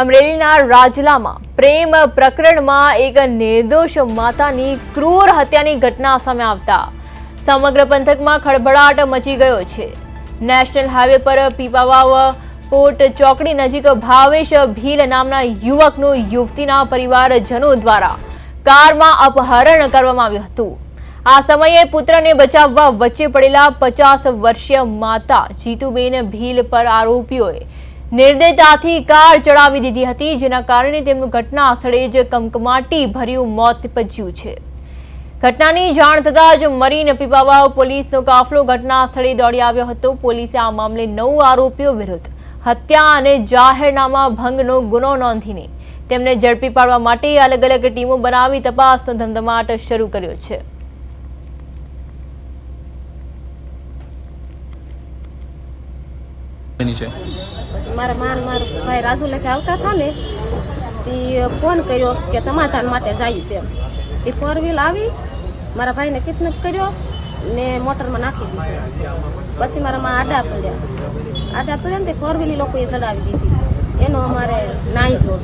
અમરેલીના રાજલામાં પ્રેમ પ્રકરણમાં એક નિર્દોષ માતાની ક્રૂર હત્યાની ઘટના સામે આવતા સમગ્ર પંથકમાં ખળભળાટ મચી ગયો છે। નેશનલ હાઈવે પર પીપાવાવ કોટ ચોકડી નજીક ભાવેશ ભીલ નામના યુવકનું યુવતીના પરિવારજનો દ્વારા કારમાં અપહરણ કરવામાં આવ્યું હતું। આ સમયે પુત્રને બચાવવા વચ્ચે પડેલા 50 વર્ષીય માતા જીતુબેન ભીલ પર આરોપીઓએ નિર્દયતાથી કાર ચડાવી દીધી હતી, જેના કારણે તેમનું ઘટના સ્થળે જ કમકમાટી ભર્યું મોત નીપજ્યું છે। ઘટનાની જાણ થતાં જ મરીન પીપાવાવ પોલીસનો કાફલો ઘટના સ્થળે દોડી આવ્યો હતો। પોલીસે આ મામલે 9 આરોપીઓ વિરુદ્ધ હત્યા અને જાહેરનામા ભંગનો ગુનો નોંધીને તેમને ઝડપી પાડવા માટે અલગ અલગ ટીમો બનાવી તપાસનો ધમધમાટ શરૂ કર્યો છે। મારા ભાઈ રાજુ લેખે આવતા હતા ને તે ફોન કર્યો કે સમાધાન માટે જાય છે। એ 4 વ્હીલ આવી મારા ભાઈને કિડનેપ કર્યો ને મોટરમાં નાખી દીધું। પછી મારા માં આડા પડ્યા ને તે 4 વ્હીલ લોકોએ ચડાવી દીધી। એનો અમારે નાઈ જોગ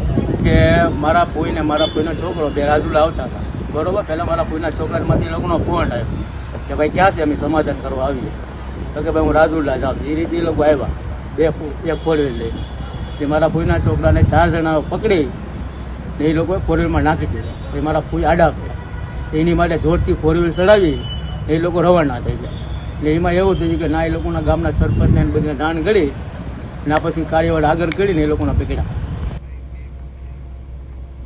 કે મારા ફોઈનો છોકરો બે રાજુલા આવતા હતા, બરોબર। પહેલાં મારા ફોઈના છોકરામાંથી લોકોનો ફોન આવ્યો કે ભાઈ ક્યાં છે, અમે સમાધાન કરવા આવીએ। તો કે ભાઈ હું રાજુલા જાઉં। એ રીતે એ લોકો આવ્યા, એક 4 વ્હીલ લઈ તે મારા ફોઈના છોકરાને 4 જણા પકડી ને એ લોકોએ 4 વ્હીલમાં નાખી દીધા। એ મારા ફોઈ આડા પડ્યા, એની માટે જોરથી 4 વ્હીલ ચડાવી એ લોકો રવાના થઈ ગયા। એટલે એમાં એવું થયું કે ના એ લોકોના ગામના સરપંચને બધાને જાણ કરી ને પછી કાર્યવાહી આગળ કરીને એ લોકોને પકડ્યા।